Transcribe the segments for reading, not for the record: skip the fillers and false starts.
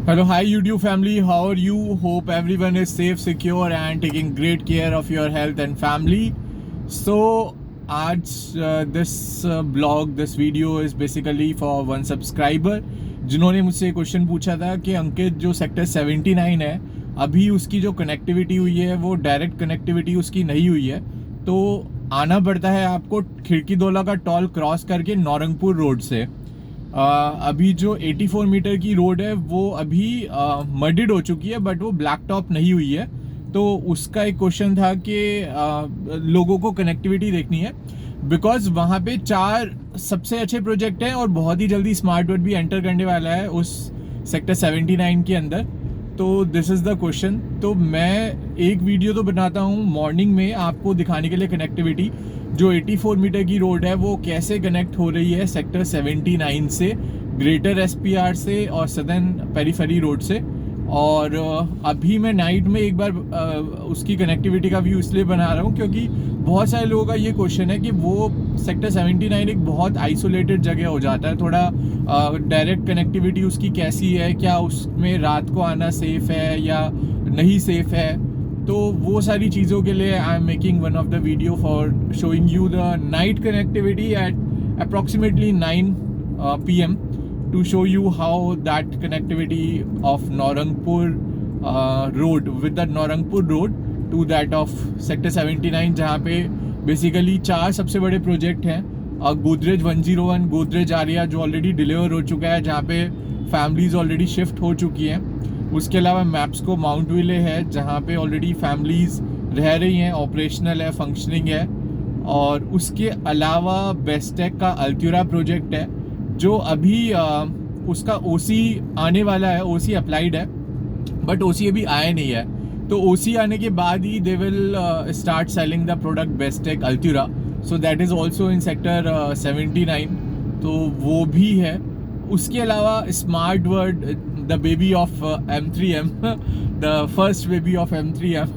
Hello, hi YouTube family. How are you? Hope everyone is safe, secure, and taking great care of your health and family. So, आज this video is basically for one subscriber जिन्होंने मुझसे question पूछा था कि अंकित जो sector 79 है अभी उसकी जो कनेक्टिविटी हुई है वो डायरेक्ट कनेक्टिविटी उसकी नहीं हुई है, तो आना पड़ता है आपको खिड़की दोला का टोल क्रॉस करके नौरंगपुर रोड से। अभी जो 84 मीटर की रोड है वो अभी मडिड हो चुकी है, बट वो ब्लैक टॉप नहीं हुई है। तो उसका एक क्वेश्चन था कि लोगों को कनेक्टिविटी देखनी है, बिकॉज वहाँ पे 4 सबसे अच्छे प्रोजेक्ट हैं और बहुत ही जल्दी स्मार्ट वर्ड भी एंटर करने वाला है उस सेक्टर 79 के अंदर। तो दिस इज़ द क्वेश्चन। तो मैं एक वीडियो तो बनाता हूँ मॉर्निंग में आपको दिखाने के लिए कनेक्टिविटी, जो 84 मीटर की रोड है वो कैसे कनेक्ट हो रही है सेक्टर 79 से, ग्रेटर एसपीआर से और सदर्न पेरीफेरी रोड से। और अभी मैं नाइट में एक बार उसकी कनेक्टिविटी का व्यू इसलिए बना रहा हूँ क्योंकि बहुत सारे लोगों का ये क्वेश्चन है कि वो सेक्टर 79 एक बहुत आइसोलेटेड जगह हो जाता है, थोड़ा डायरेक्ट कनेक्टिविटी उसकी कैसी है, क्या उसमें रात को आना सेफ है या नहीं सेफ है। तो वो सारी चीज़ों के लिए I am making one of the video for showing you the night connectivity at approximately 9 PM to show you how that connectivity of Naurangpur road with the Naurangpur road to that of sector 79, जहाँ पे basically 4 सबसे बड़े project हैं। गोदरेज 101 गोदरेज आर्या जो already deliver हो चुका है, जहाँ पे फैमिलीज ऑलरेडी शिफ्ट हो चुकी हैं। उसके अलावा मैप्सको माउंट विले है जहाँ पे ऑलरेडी फैमिलीज रह रही हैं, ऑपरेशनल है, फंक्शनिंग है। और उसके अलावा बेस्टेक का अल्त्यूरा प्रोजेक्ट है जो अभी उसका ओसी आने वाला है, ओसी अप्लाइड है बट ओसी अभी आया नहीं है। तो ओसी आने के बाद ही they will start selling the product Bestech Altura, so that is also in sector 79। तो वो भी है। उसके अलावा Smart World the baby of M3M the first baby of M3M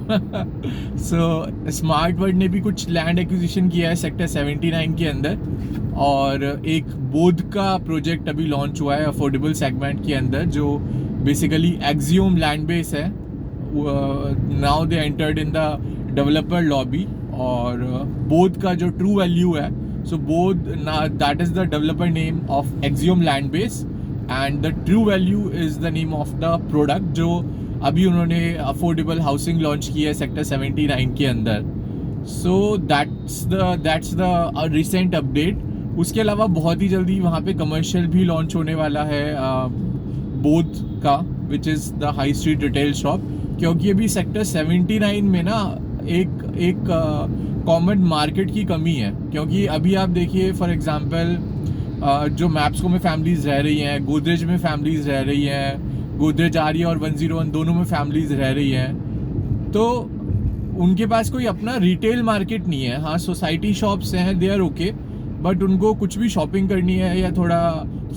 so Smart World ने भी कुछ लैंड एक्विजिशन किया है सेक्टर 79 के अंदर, और एक बोध का प्रोजेक्ट अभी लॉन्च हुआ है अफोर्डेबल सेगमेंट के अंदर जो बेसिकली एक्सियोम लैंड बेस है। Now they entered in the developer lobby. और बोध का जो ट्रू वैल्यू है, सो बोध that is the developer name of axiom land base and the true value is the name of the product जो अभी उन्होंने अफोर्डेबल हाउसिंग लॉन्च की है सेक्टर 79 के अंदर। So that's the recent update. उसके अलावा बहुत ही जल्दी वहाँ पे कमर्शियल भी लॉन्च होने वाला है बोध का, which is the high street retail shop. क्योंकि अभी सेक्टर 79 में ना एक कॉमन मार्केट की कमी है। क्योंकि अभी आप देखिए फॉर एग्जांपल जो मैप्सको में फैमिलीज रह रही हैं, गोदरेज में फैमिलीज रह रही हैं, गोदरेज आर्या और 101 दोनों में फैमिलीज रह रही हैं, तो उनके पास कोई अपना रिटेल मार्केट नहीं है। हाँ, सोसाइटी शॉप्स हैं, दे आर ओके, बट उनको कुछ भी शॉपिंग करनी है या थोड़ा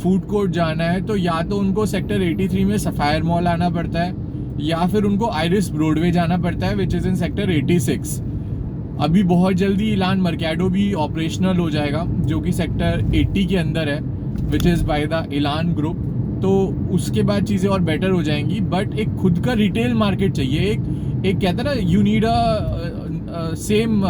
फूड कोर्ट जाना है तो या तो उनको सेक्टर 83 में सफायर मॉल आना पड़ता है या फिर उनको आइरिस ब्रॉडवे जाना पड़ता है, विच इज़ इन सेक्टर 86। अभी बहुत जल्दी इलान मर्केडो भी ऑपरेशनल हो जाएगा जो कि सेक्टर 80 के अंदर है, which is by the इलान group. तो उसके बाद चीज़ें और बेटर हो जाएंगी, बट एक खुद का रिटेल मार्केट चाहिए। एक कहता है ना, you need a same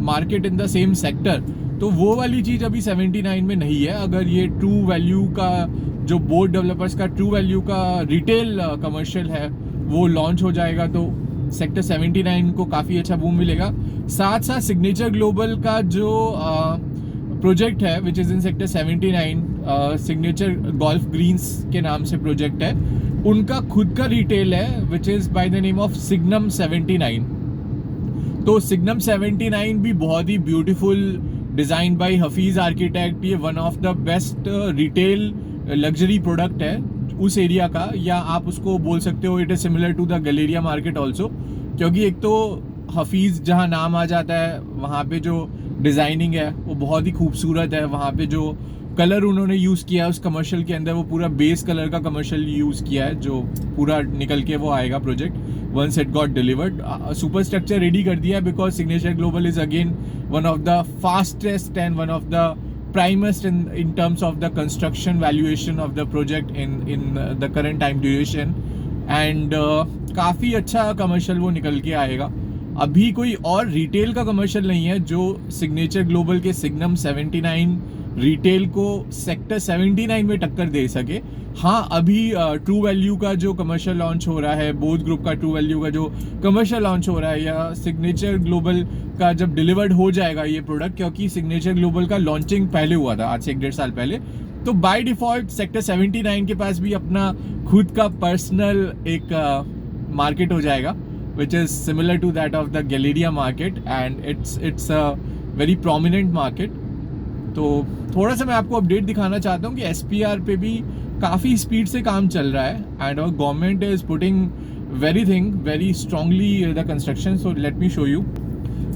market in the same sector. तो वो वाली चीज़ अभी 79 में नहीं है। अगर ये ट्रू वैल्यू का जो बोर्ड डेवलपर्स का ट्रू वैल्यू का रिटेल कमर्शियल है वो लॉन्च हो जाएगा तो सेक्टर 79 को काफ़ी अच्छा बूम मिलेगा। साथ साथ सिग्नेचर ग्लोबल का जो प्रोजेक्ट है which is in sector 79, signature golf greens के नाम से प्रोजेक्ट है, उनका खुद का रिटेल है which is by the name of Signum 79। तो सिग्नम 79 भी बहुत ही beautiful, design by Hafeez architect. ये one of the best retail luxury product है उस एरिया का, या आप उसको बोल सकते हो it is similar to the galleria market also. क्योंकि एक तो हफीज़ जहाँ नाम आ जाता है, वहाँ पे जो डिज़ाइनिंग है वो बहुत ही खूबसूरत है। वहाँ पे जो कलर उन्होंने यूज़ किया है उस कमर्शियल के अंदर, वो पूरा बेस कलर का कमर्शियल यूज़ किया है जो पूरा निकल के वो आएगा project once it got delivered. Super structure ready कर दिया because signature global is again one of the fastest and one of the primest in terms of the construction valuation of the project in the current time duration. And काफ़ी अच्छा commercial वो निकल के आएगा। अभी कोई और रिटेल का कमर्शियल नहीं है जो सिग्नेचर ग्लोबल के सिग्नम 79 रिटेल को सेक्टर 79 में टक्कर दे सके। हाँ, अभी ट्रू वैल्यू का जो कमर्शियल लॉन्च हो रहा है, बोथ ग्रुप का ट्रू वैल्यू का जो कमर्शियल लॉन्च हो रहा है, या सिग्नेचर ग्लोबल का जब डिलीवर्ड हो जाएगा ये प्रोडक्ट, क्योंकि सिग्नेचर ग्लोबल का लॉन्चिंग पहले हुआ था, आज से 1.5 साल पहले, तो बाय डिफॉल्ट सेक्टर 79 के पास भी अपना खुद का पर्सनल एक मार्केट हो जाएगा, which is similar to that of the Galleria market and it's a very prominent market। तो थोड़ा सा मैं आपको अपडेट दिखाना चाहता हूँ कि SPR पे भी काफ़ी स्पीड से काम चल रहा है and our government is putting very strongly the construction। so let me show you।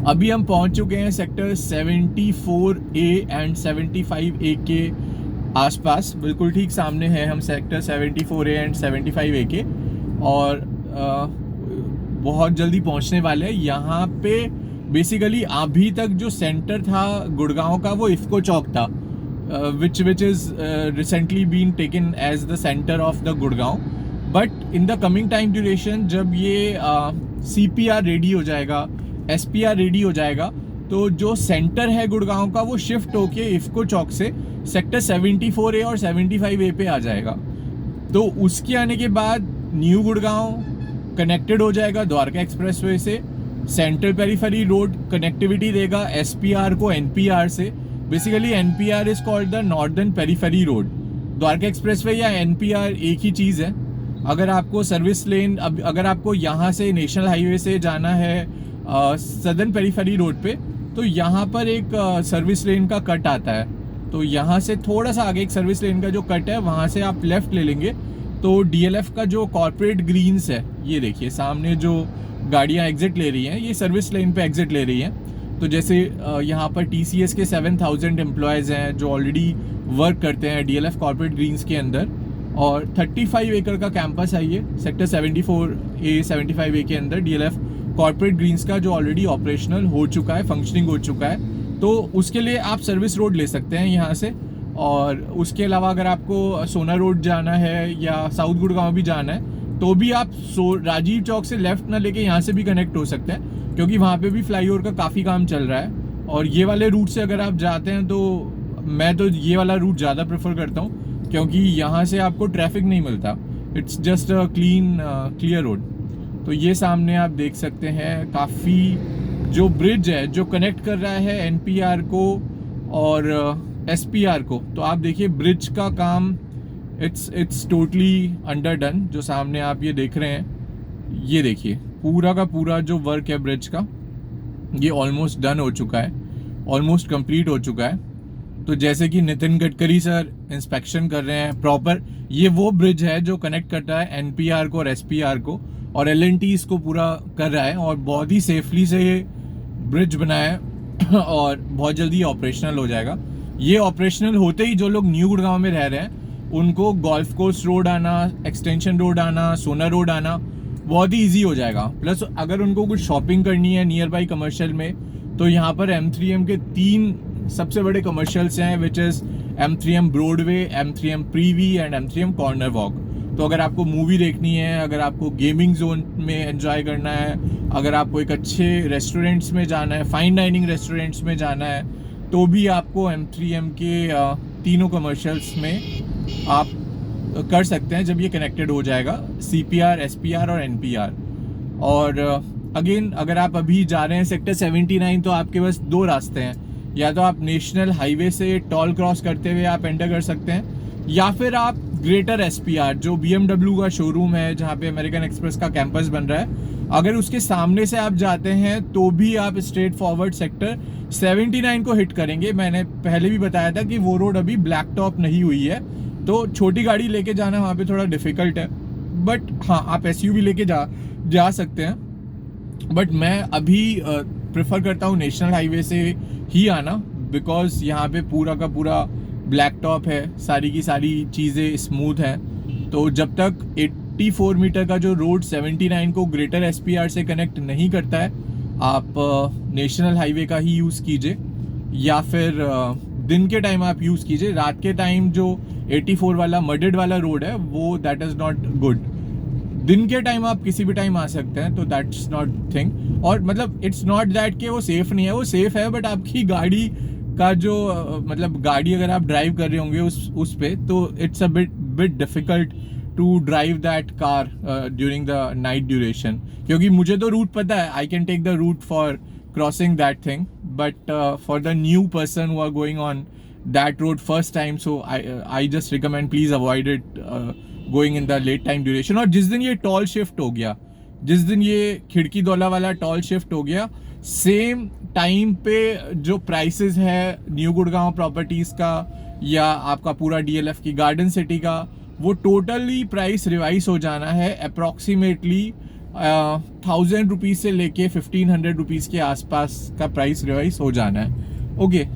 अभी हम पहुँच चुके हैं सेक्टर 74A एंड 75A के आसपास, बिल्कुल ठीक सामने हैं हम सेक्टर 74A एंड 75A के, और बहुत जल्दी पहुंचने वाले हैं। यहाँ पे बेसिकली अभी तक जो सेंटर था गुड़गांव का वो इफ्को चौक था, which is recently been taken as the centre of the Gurgaon. But in the coming time duration जब ये CPR रेडी हो जाएगा, SPR रेडी हो जाएगा, तो जो सेंटर है गुड़गांव का वो शिफ्ट होके इफ्को चौक से सेक्टर 74A और 75A पे आ जाएगा। तो उसके आने के बाद न्यू गुड़गांव कनेक्टेड हो जाएगा द्वारका एक्सप्रेसवे से, सेंट्रल पेरीफेरी रोड कनेक्टिविटी देगा SPR को NPR से। Basically NPR is called the northern periphery road. Dwarka expressway या NPR एक ही चीज़ है। अगर आपको सर्विस लेन, अगर आपको यहाँ से नेशनल हाईवे से जाना है सदर्न पेरीफेरी रोड पे, तो यहाँ पर एक सर्विस लेन का कट आता है, तो यहाँ से थोड़ा सा आगे एक सर्विस लेन का जो कट है वहाँ से आप लेफ़्ट ले लेंगे तो DLF का जो कॉर्पोरेट ग्रीन्स है, ये देखिए सामने जो गाड़ियाँ एग्जिट ले रही हैं, ये सर्विस लेन पे एग्जिट ले रही हैं। तो जैसे यहाँ पर TCS के 7,000 एम्प्लॉयज़ हैं जो ऑलरेडी वर्क करते हैं DLF कॉर्पोरेट ग्रीन्स के अंदर, और 35 एकड़ का कैंपस है ये सेक्टर 74A 75A के अंदर DLF कॉर्पोरेट ग्रीन्स का, जो ऑलरेडी ऑपरेशनल हो चुका है, फंक्शनिंग हो चुका है। तो उसके लिए आप सर्विस रोड ले सकते हैं यहाँ से, और उसके अलावा अगर आपको सोना रोड जाना है या साउथ गुड़गांव भी जाना है तो भी आप राजीव चौक से लेफ़्ट ना लेके यहाँ से भी कनेक्ट हो सकते हैं, क्योंकि वहाँ पे भी फ्लाईओवर का काफ़ी काम चल रहा है। और ये वाले रूट से अगर आप जाते हैं तो मैं तो ये वाला रूट ज़्यादा प्रेफर करता हूँ, क्योंकि यहाँ से आपको ट्रैफिक नहीं मिलता, it's just a clear road. तो ये सामने आप देख सकते हैं काफ़ी जो ब्रिज है जो कनेक्ट कर रहा है NPR को और SPR को, तो आप देखिए ब्रिज का काम इट्स टोटली अंडर डन। जो सामने आप ये देख रहे हैं, ये देखिए पूरा का पूरा जो वर्क है ब्रिज का, ये ऑलमोस्ट डन हो चुका है, ऑलमोस्ट कंप्लीट हो चुका है। तो जैसे कि नितिन गडकरी सर इंस्पेक्शन कर रहे हैं प्रॉपर, ये वो ब्रिज है जो कनेक्ट करता है NPR को और SPR को, और L&T इसको पूरा कर रहा है और बहुत ही सेफली से ये ब्रिज बनाया है और बहुत जल्दी ऑपरेशनल हो जाएगा। ये ऑपरेशनल होते ही जो लोग न्यू गुड़गांव में रह रहे हैं उनको गोल्फ कोर्स रोड आना, एक्सटेंशन रोड आना, सोना रोड आना बहुत ही ईजी हो जाएगा। प्लस अगर उनको कुछ शॉपिंग करनी है नियर बाई कमर्शियल में, तो यहाँ पर M3M के 3 सबसे बड़े कमर्शियल्स हैं, which is M3M Broadway, M3M Privi and M3M corner walk. तो अगर आपको मूवी देखनी है, अगर आपको गेमिंग जोन में एंजॉय करना है, अगर आपको एक अच्छे रेस्टोरेंट्स में जाना है, फाइन डाइनिंग रेस्टोरेंट्स में जाना है, तो भी आपको M3M के तीनों कमर्शियल्स में आप कर सकते हैं जब ये कनेक्टेड हो जाएगा CPR, SPR और NPR। और अगेन अगर आप अभी जा रहे हैं सेक्टर 79, तो आपके पास 2 रास्ते हैं, या तो आप नेशनल हाईवे से टोल क्रॉस करते हुए आप एंटर कर सकते हैं, या फिर आप ग्रेटर SPR जो BMW का शोरूम है जहाँ पे अमेरिकन एक्सप्रेस का कैंपस बन रहा है, अगर उसके सामने से आप जाते हैं तो भी आप स्ट्रेट फॉरवर्ड सेक्टर 79 को हिट करेंगे। मैंने पहले भी बताया था कि वो रोड अभी ब्लैक टॉप नहीं हुई है, तो छोटी गाड़ी लेके जाना वहाँ पे थोड़ा डिफ़िकल्ट है, बट हाँ आप SUV लेके जा सकते हैं। बट मैं अभी प्रेफर करता हूँ नेशनल हाईवे से ही आना, बिकॉज यहाँ पे पूरा का पूरा ब्लैक टॉप है, सारी की सारी चीज़ें स्मूथ हैं। तो जब तक 84 मीटर का जो रोड 79 को ग्रेटर SPR से कनेक्ट नहीं करता है, आप नेशनल हाईवे का ही यूज़ कीजिए, या फिर दिन के टाइम आप यूज़ कीजिए। रात के टाइम जो 84 वाला मडेड वाला रोड है वो दैट इज़ नॉट गुड। दिन के टाइम आप किसी भी टाइम आ सकते हैं, तो दैट्स नॉट थिंग। और मतलब इट्स नॉट दैट कि वो सेफ नहीं है, वो सेफ है, बट आपकी गाड़ी का जो मतलब गाड़ी अगर आप ड्राइव कर रहे होंगे उस पे, तो it's a bit difficult to drive that car during the night duration. क्योंकि मुझे तो रूट पता है, I can take the route for crossing that thing, but for the new person who are going on that road first time, so I just recommend please avoid it going in the late time duration। और जिस दिन ये toll shift हो गया, जिस दिन ये खिड़की दौला वाला टॉल शिफ्ट हो गया, सेम टाइम पे जो प्राइसेस है न्यू गुड़गांव प्रॉपर्टीज का या आपका पूरा DLF की गार्डन सिटी का, वो टोटली प्राइस रिवाइज हो जाना है अप्रॉक्सीमेटली 1000 रुपीज़ से लेके 1500 रुपीज़ के आसपास का प्राइस रिवाइज हो जाना है। ओके,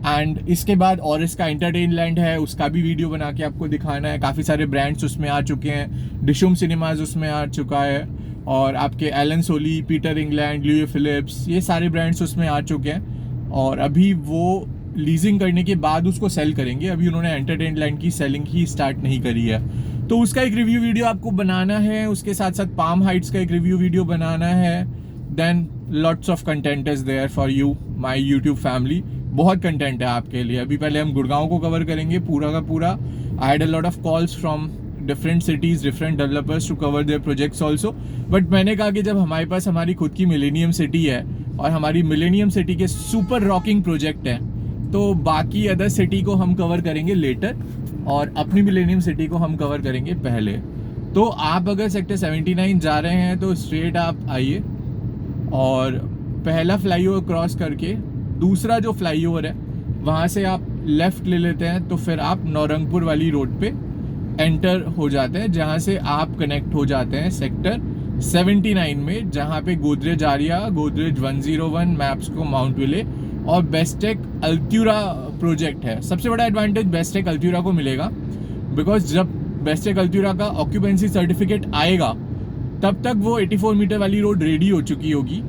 एंड इसके बाद और इसका एंटरटेनलैंड है, उसका भी वीडियो बना के आपको दिखाना है। काफ़ी सारे ब्रांड्स उसमें आ चुके हैं, डिशुम सिनेमाज उसमें आ चुका है, और आपके Allen Solly, Peter England, Louis Philippe, ये सारे ब्रांड्स उसमें आ चुके हैं। और अभी वो लीजिंग करने के बाद उसको सेल करेंगे, अभी उन्होंने एंटरटेनलैंड की सेलिंग ही स्टार्ट नहीं करी है। तो उसका एक रिव्यू वीडियो आपको बनाना है, उसके साथ साथ पाम हाइट्स का एक रिव्यू वीडियो बनाना है। Then lots of content is there for you my YouTube family, बहुत कंटेंट है आपके लिए। अभी पहले हम गुड़गांव को कवर करेंगे पूरा का पूरा। I had a lot of calls from different cities, different developers to cover their projects also, but मैंने कहा कि जब हमारे पास हमारी खुद की मिलेनियम सिटी है और हमारी मिलेनियम सिटी के सुपर रॉकिंग प्रोजेक्ट हैं, तो बाकी अदर सिटी को हम कवर करेंगे लेटर और अपनी मिलेनियम सिटी को हम कवर करेंगे पहले। तो आप अगर सेक्टर 79 जा रहे हैं तो स्ट्रेट आप आइए और पहला फ्लाईओवर क्रॉस करके दूसरा जो फ्लाईओवर है वहाँ से आप लेफ़्ट ले लेते हैं, तो फिर आप नौरंगपुर वाली रोड पे एंटर हो जाते हैं, जहाँ से आप कनेक्ट हो जाते हैं सेक्टर 79 में, जहाँ पे गोदरेज आरिया, गोदरेज 101, मैप्सको, माउंट विले और बेस्टेक अल्त्यूरा प्रोजेक्ट है। सबसे बड़ा एडवांटेज बेस्टेक अल्त्यूरा को मिलेगा, बिकॉज जब बेस्टेक अल्त्यूरा का ऑक्यूपेंसी सर्टिफिकेट आएगा तब तक वो 84 मीटर वाली रोड रेडी हो चुकी होगी,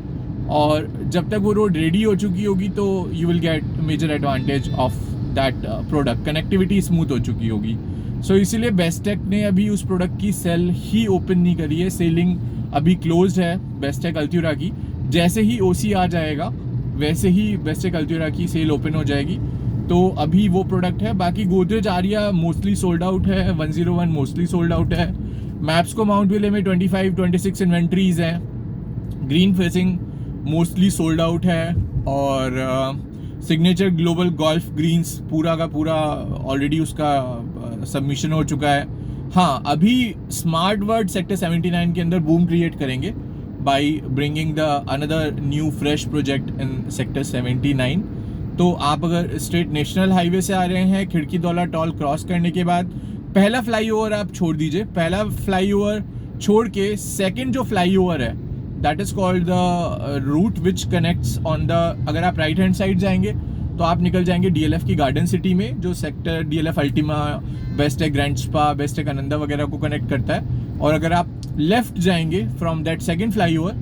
और जब तक वो रोड रेडी हो चुकी होगी तो you will get major advantage of that product, connectivity smooth हो चुकी होगी। सो इसीलिए बेस्टेक ने अभी उस प्रोडक्ट की सेल ही ओपन नहीं करी है, सेलिंग अभी क्लोज्ड है बेस्टेक अल्त्यूरा की। जैसे ही OC आ जाएगा वैसे ही बेस्टेक अल्त्यूरा की सेल ओपन हो जाएगी, तो अभी वो प्रोडक्ट है। बाकी गोदरेज आरिया मोस्टली सोल्ड आउट है, 101 मोस्टली सोल्ड आउट है, मैप्स को माउंट विले में 25-26 इन्वेंट्रीज हैं, green facing mostly sold out है, और सिग्नेचर ग्लोबल गोल्फ ग्रीन्स पूरा का पूरा ऑलरेडी उसका सबमिशन हो चुका है। हाँ, अभी स्मार्ट वर्ड सेक्टर 79 के अंदर बूम क्रिएट करेंगे by bringing the another new fresh project in sector 79। तो आप अगर स्टेट नेशनल हाईवे से आ रहे हैं, खिड़की दौला टॉल क्रॉस करने के बाद पहला फ्लाईओवर आप छोड़ दीजिए, पहला फ्लाईओवर छोड़ के सेकंड जो फ्लाईओवर है that is called the route which connects on the, अगर आप राइट हैंड साइड जाएंगे तो आप निकल जाएंगे DLF की गार्डन सिटी में, जो sector DLF Ultima, Bestech grand spa, Bestech Ananda वगैरह को कनेक्ट करता है। और अगर आप लेफ्ट जाएंगे फ्रॉम दैट सेकंड फ्लाईओवर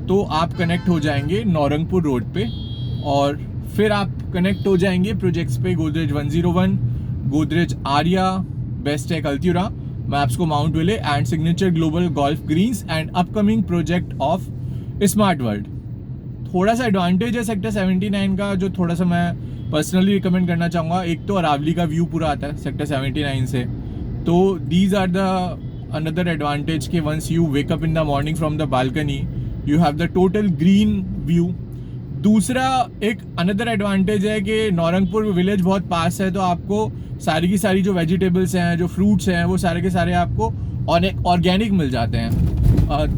तो आप कनेक्ट हो जाएंगे नौरंगपुर रोड पे, और फिर आप कनेक्ट हो जाएंगे प्रोजेक्ट्स पे, Godrej 101, Godrej Aria, Bestech Altura, Mapsko Mount Ville and Signature Global Golf Greens and upcoming project of Smart World. थोड़ा सा एडवांटेज है सेक्टर 79 का, जो थोड़ा सा मैं पर्सनली रिकमेंड करना चाहूँगा। एक तो अरावली का व्यू पूरा आता है सेक्टर 79 से, तो these are the another advantage के once you wake up in the morning from the balcony you have the total green view. दूसरा एक अनदर एडवांटेज है कि नौरंगपुर विलेज बहुत पास है, तो आपको सारी की सारी जो वेजिटेबल्स हैं, जो फ्रूट्स हैं, वो सारे के सारे आपको ऑर्गेनिक मिल जाते हैं।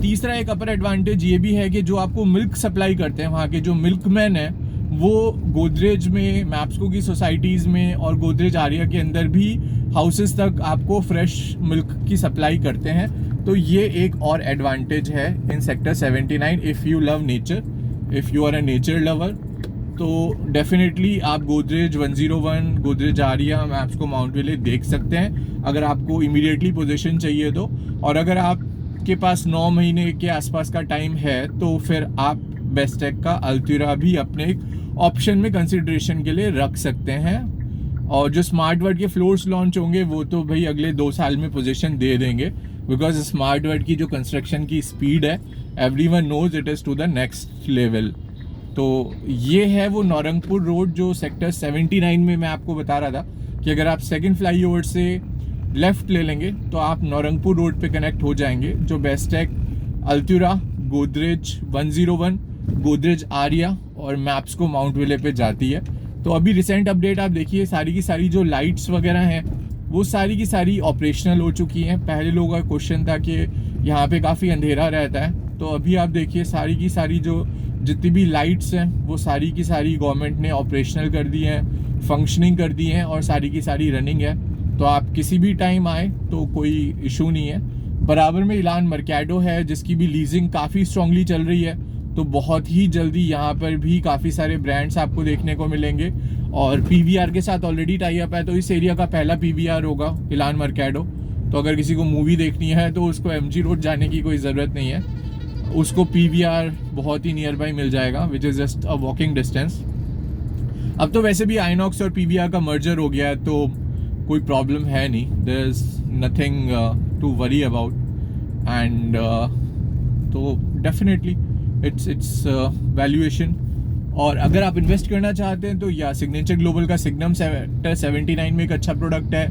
तीसरा एक अपर एडवांटेज ये भी है कि जो आपको मिल्क सप्लाई करते हैं वहाँ के जो मिल्कमैन हैं, वो गोदरेज में, मैप्सको की सोसाइटीज़ में और गोदरेज आरिया के अंदर भी हाउसेस तक आपको फ्रेश मिल्क की सप्लाई करते हैं। तो ये एक और एडवांटेज है in sector 79 if you love nature, if you are a nature lover, तो डेफिनेटली आप गोदरेज 101, गोदरेज आरिया, मैप्सको माउंट विले देख सकते हैं अगर आपको इमीडिएटली पोजीशन चाहिए तो। और अगर आपके पास 9 महीने के आसपास का टाइम है तो फिर आप बेस्टेक का अल्त्यूरा भी अपने एक ऑप्शन में कंसिडरेशन के लिए रख सकते हैं। और जो स्मार्ट वर्ड के फ्लोर्स लॉन्च होंगे वो तो भाई अगले 2 साल में पोजीशन दे देंगे, बिकॉज स्मार्ट वर्ड की जो कंस्ट्रक्शन की स्पीड है, everyone knows it is to the next level. तो ये है वो नौरंगपुर रोड जो सेक्टर 79 में मैं आपको बता रहा था कि अगर आप सेकंड फ्लाईओवर से लेफ़्ट ले लेंगे तो आप नौरंगपुर रोड पे कनेक्ट हो जाएंगे, जो बेस्टेक, अल्तुरा, गोदरेज 101, गोदरेज आर्या और मैप्सको माउंट विले पे जाती है। तो अभी रिसेंट अपडेट आप देखिए, सारी की सारी जो लाइट्स वगैरह हैं वो सारी की सारी ऑपरेशनल हो चुकी हैं। पहले लोगों का क्वेश्चन था कि यहाँ पे काफ़ी अंधेरा रहता है, तो अभी आप देखिए सारी की सारी जो जितनी भी लाइट्स हैं वो सारी की सारी गवर्नमेंट ने ऑपरेशनल कर दी हैं, फंक्शनिंग कर दी हैं और सारी की सारी रनिंग है। तो आप किसी भी टाइम आए तो कोई इशू नहीं है। बराबर में इलान मर्केडो है जिसकी भी लीजिंग काफ़ी स्ट्रांगली चल रही है, तो बहुत ही जल्दी यहाँ पर भी काफ़ी सारे ब्रांड्स आपको देखने को मिलेंगे। और पीवीआर के साथ ऑलरेडी टाई अप है, तो इस एरिया का पहला पीवीआर होगा इलान मर्केडो। तो अगर किसी को मूवी देखनी है तो उसको एमजी रोड जाने की कोई ज़रूरत नहीं है, उसको पीवीआर बहुत ही नियर बाई मिल जाएगा, which is just a walking distance. अब तो वैसे भी आइनॉक्स और पीवीआर का मर्जर हो गया है, तो कोई प्रॉब्लम है नहीं, there is nothing to worry about. And तो डेफिनेटली इट्स वैल्यूएशन। और अगर आप इन्वेस्ट करना चाहते हैं तो या सिग्नेचर ग्लोबल का सिग्नम सेक्टर 79 में एक अच्छा प्रोडक्ट है।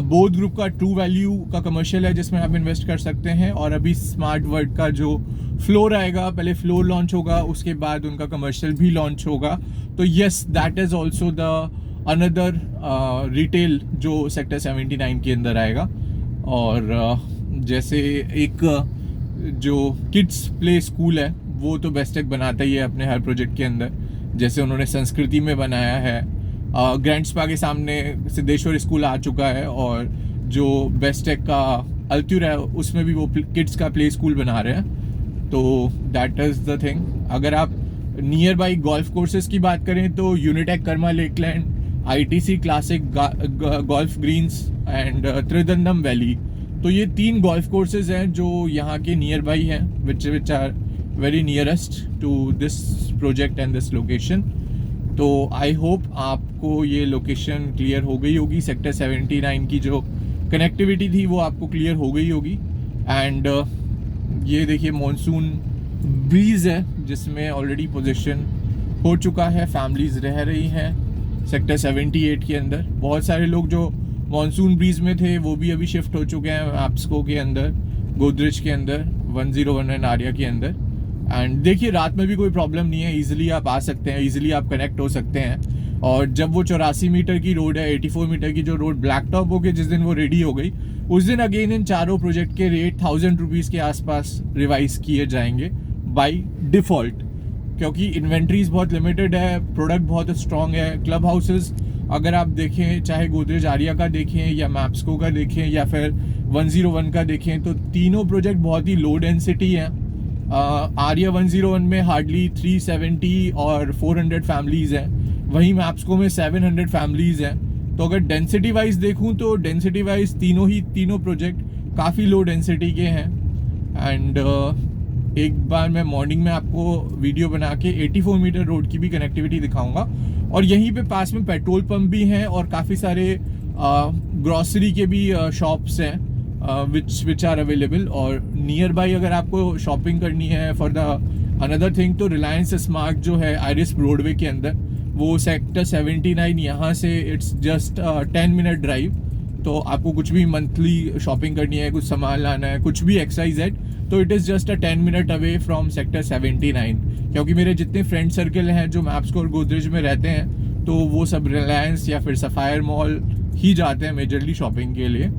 बोथ ग्रुप का ट्रू वैल्यू का कमर्शियल है जिसमें आप इन्वेस्ट कर सकते हैं। और अभी स्मार्ट वर्ड का जो फ्लोर आएगा, पहले फ्लोर लॉन्च होगा, उसके बाद उनका कमर्शियल भी लॉन्च होगा। तो yes, that is also the another retail जो सेक्टर 79 के अंदर आएगा। और जैसे एक जो किड्स प्ले स्कूल है वो तो बेस्टेक बनाता ही है अपने हर प्रोजेक्ट के अंदर, जैसे उन्होंने संस्कृति में बनाया है। ग्रैंड स्पा के सामने सिद्धेश्वर स्कूल आ चुका है, और जो बेस्टेक का अल्तुरा है उसमें भी वो किड्स का प्ले स्कूल बना रहे हैं। तो दैट इज़ द थिंग। अगर आप नियर बाई गोल्फ कोर्सेज की बात करें तो Unitech Karma Lakeland, ITC Classic Golf Greens and त्रिदंडम वैली, तो ये 3 गोल्फ कोर्सेज हैं जो यहाँ के नियर बाई हैं, which are very nearest to this project and this location. तो आई होप आपको ये लोकेशन क्लियर हो गई होगी। सेक्टर 79 की जो कनेक्टिविटी थी वो आपको क्लियर हो गई होगी। एंड ये देखिए मॉनसून ब्रीज है जिसमें ऑलरेडी पोजीशन हो चुका है, फैमिलीज रह रही हैं सेक्टर 78 के अंदर। बहुत सारे लोग जो मॉनसून ब्रीज में थे वो भी अभी शिफ्ट हो चुके हैं मैप्सको के अंदर, गोदरेज के अंदर, 101 एंड आर्या के अंदर। एंड देखिए रात में भी कोई प्रॉब्लम नहीं है, ईजिली आप आ सकते हैं, ईजिली आप कनेक्ट हो सकते हैं। और जब वो 84 मीटर की रोड है, 84 मीटर की जो रोड ब्लैक टॉप हो गई, जिस दिन वो रेडी हो गई उस दिन अगेन इन चारों प्रोजेक्ट के रेट 1000 रुपीज़ के आसपास रिवाइज किए जाएंगे बाई डिफ़ॉल्ट, क्योंकि इन्वेंट्रीज बहुत लिमिटेड है, प्रोडक्ट बहुत स्ट्रॉन्ग है। क्लब हाउसेज अगर आप देखें, चाहे गोदरेज आर्या का देखें या मैप्सको का देखें या फिर 101 का देखें, तो तीनों प्रोजेक्ट बहुत ही लो डेंसिटी हैं। आर्या 101 में हार्डली 370 और 400 फैमिलीज़ हैं, वहीं मैप्सको में 700 फैमिलीज़ हैं। तो अगर डेंसिटी वाइज देखूं तो डेंसिटी वाइज तीनों प्रोजेक्ट काफ़ी लो डेंसिटी के हैं। एंड एक बार मैं मॉर्निंग में आपको वीडियो बना के 84 मीटर रोड की भी कनेक्टिविटी दिखाऊंगा। और यहीं पे पास में पेट्रोल पंप भी हैं और काफ़ी सारे ग्रॉसरी के भी शॉप्स हैं विच आर अवेलेबल। और नियर बाई अगर आपको शॉपिंग करनी है फॉर द अनदर थिंग, तो रिलायंस स्मार्ट जो है आइरिस ब्रॉडवे के अंदर, वो सेक्टर 79 यहाँ से इट्स जस्ट 10 मिनट ड्राइव। तो आपको कुछ भी मंथली शॉपिंग करनी है, कुछ सामान लाना है, कुछ भी XYZ, तो it is just 10 minute away from sector 79। क्योंकि मेरे जितने फ्रेंड सर्कल हैं जो मैप्सको और गोदरेज में रहते हैं, तो वो सब रिलायंस या फिर सफायर मॉल ही जाते हैं मेजरली शॉपिंग के लिए।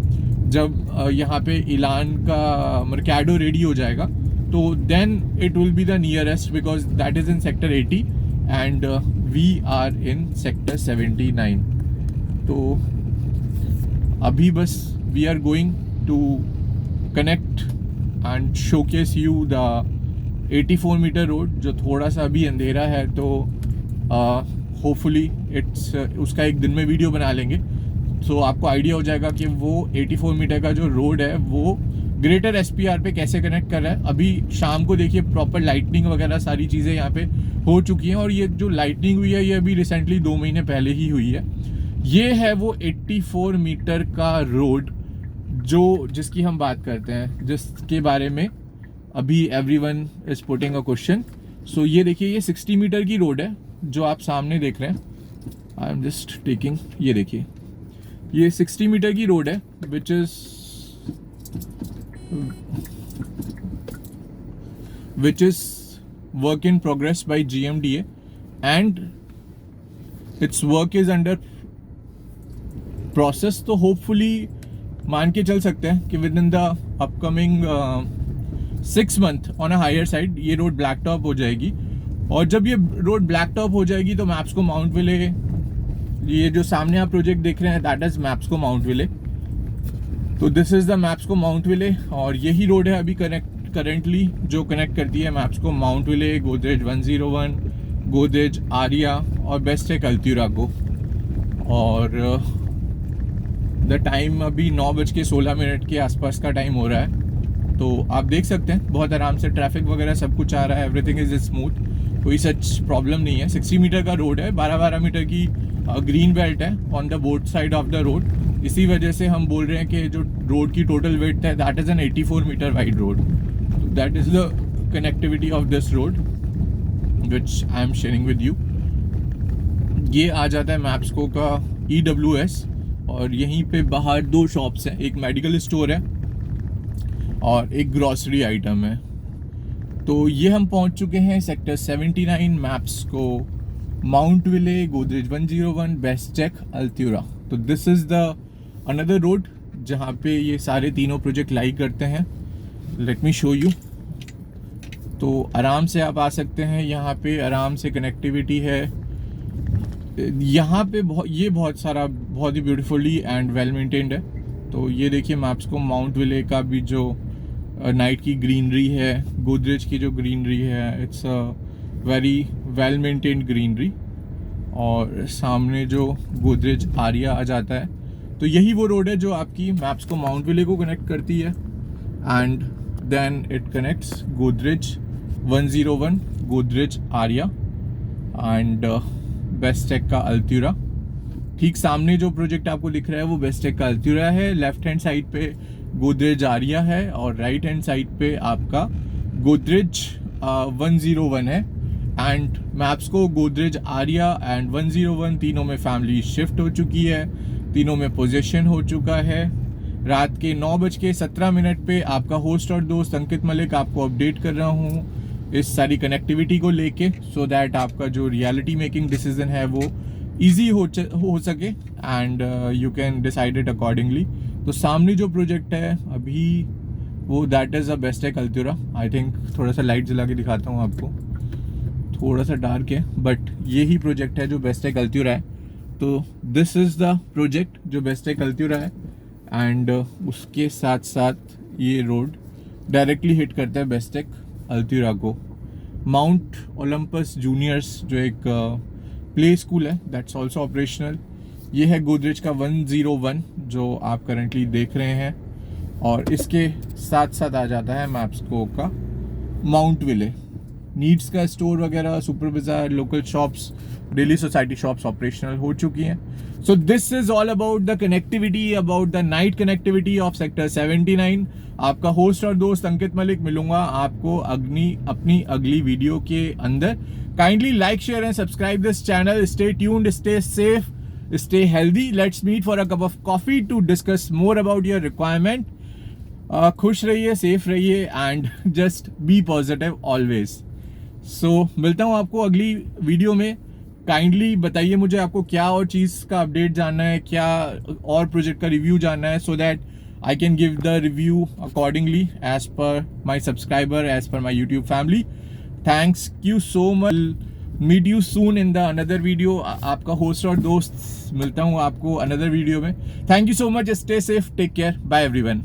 जब यहाँ पे इलान का मर्केडो रेडी हो जाएगा तो then it will be the nearest, because that is in sector 80 and we are in sector 79। तो अभी बस we are going to connect and showcase you the 84 metre road, जो थोड़ा सा अभी अंधेरा है। तो होपफुली इट्स उसका एक दिन में वीडियो बना लेंगे, तो आपको आइडिया हो जाएगा कि वो 84 मीटर का जो रोड है वो ग्रेटर SPR पे कैसे कनेक्ट कर रहा है। अभी शाम को देखिए प्रॉपर लाइटनिंग वगैरह सारी चीज़ें यहाँ पे हो चुकी हैं। और ये जो लाइटनिंग हुई है ये अभी रिसेंटली 2 महीने पहले ही हुई है। ये है वो 84 मीटर का रोड जिसकी हम बात करते हैं, जिसके बारे में अभी everyone is putting a question. So ये देखिए, ये 60 मीटर की रोड है जो आप सामने देख रहे हैं। आई एम जस्ट टेकिंग, ये देखिए, ये 60 मीटर की रोड है which is work in progress by GMDA and it's work is under process. तो होपफुली मान के चल सकते हैं कि within the upcoming 6 month on a higher side ये रोड ब्लैक टॉप हो जाएगी। और जब ये रोड ब्लैक टॉप हो जाएगी तो मैप्सको माउंट विले, ये जो सामने आप प्रोजेक्ट देख रहे हैं, दैट इज मैप्सको माउंट विले। तो दिस इज द मैप्सको माउंट विले और यही रोड है अभी करेंटली जो कनेक्ट करती है मैप्सको माउंट विले, गोदरेज 101, गोदरेज आर्या और बेस्टेक अल्त्यूरा को। और द टाइम अभी 9:16 के आसपास का टाइम हो रहा है। तो आप देख सकते हैं बहुत आराम से ट्रैफिक वगैरह सब कुछ आ रहा है, एवरीथिंग इज स्मूथ, कोई सच प्रॉब्लम नहीं है। 60 मीटर का रोड है, 12-12 मीटर की ग्रीन बेल्ट है on the both side of the road. इसी वजह से हम बोल रहे हैं कि जो रोड की टोटल विड्थ है that is an 84 metre wide road. That is the connectivity of this road which I am sharing with you. ये आ जाता है मैप्सको का EWS और यहीं पे बाहर 2 शॉप्स हैं, एक मेडिकल स्टोर है और एक ग्रॉसरी आइटम है। तो ये हम पहुंच चुके हैं सेक्टर 79 मैप्सको माउंट विले, गोदरेज 101, बेस्टेक अल्त्यूरा। तो this is the another road जहाँ पे ये सारे तीनों प्रोजेक्ट लाई करते हैं। Let me show you. तो आराम से आप आ सकते हैं, यहाँ पे आराम से कनेक्टिविटी है। यहाँ पे बहुत ही ब्यूटीफुली एंड वेल मेंटेन्ड है। तो ये देखिए मैप्सको माउंट विले का भी जो नाइट की ग्रीनरी है, गोदरेज की जो ग्रीनरी है, it's a very well maintained greenery. और सामने जो गोदरेज आर्या आ जाता है, तो यही वो रोड है जो आपकी मैप्सको माउंट विले को कनेक्ट करती है and then it connects Godrej 101, Godrej Arya and Bestech का अल्त्यूरा। ठीक सामने जो प्रोजेक्ट आपको दिख रहा है वो बेस्टेक का अल्त्यूरा है, लेफ्ट हैंड साइड पे गोदरेज आर्या है और राइट हैंड साइड पे आपका गोदरेज 101 है। एंड मैप्सको गोदरेज आर्या एंड 101 तीनों में फैमिली शिफ्ट हो चुकी है, तीनों में पोजीशन हो चुका है। रात के 9:17 पे आपका होस्ट और दोस्त अंकित मलिक आपको अपडेट कर रहा हूँ इस सारी कनेक्टिविटी को लेके, सो दैट आपका जो रियलिटी मेकिंग डिसीजन है वो ईजी हो सके and you can decide it accordingly. तो सामने जो प्रोजेक्ट है अभी वो that is a Bestech Altura. I think थोड़ा सा लाइट जला के दिखाता हूँ आपको, थोड़ा सा डार्क है बट यही प्रोजेक्ट है जो बेस्टेक अल्त्यूरा है। तो दिस इज़ द प्रोजेक्ट जो बेस्टेक अल्त्यूरा है एंड उसके साथ साथ ये रोड डायरेक्टली हिट करता है बेस्टेक अल्त्यूरा को। माउंट ओलंपस जूनियर्स जो एक प्ले स्कूल है दैट्स ऑल्सो ऑपरेशनल। ये है गोदरेज का 101 जो आप करंटली देख रहे हैं और इसके साथ साथ आ जाता है मैप्सको का माउंट विले। नीड्स का स्टोर वगैरह, सुपर बाजार, local shops, daily society shops operational हो चुकी हैं। So this is all about the connectivity, about the night connectivity of sector 79। आपका होस्ट और दोस्त अंकित मलिक मिलूंगा आपको अपनी अगली वीडियो के अंदर। Kindly like, share and subscribe this channel. Stay tuned, stay safe, stay healthy. Let's meet for a cup of coffee to discuss more about your requirement. खुश रहिए, सेफ रहिए and just be positive always. So मिलता हूँ आपको अगली video में। Kindly बताइए मुझे आपको क्या और चीज़ का अपडेट जानना है, क्या और प्रोजेक्ट का रिव्यू जानना है, so that I can give the review accordingly as per my subscriber, as per my YouTube family. Thanks you so much. Meet you soon in the another video. आपका host और दोस्त मिलता हूँ आपको another video में। Thank you so much. Stay safe, take care, bye everyone.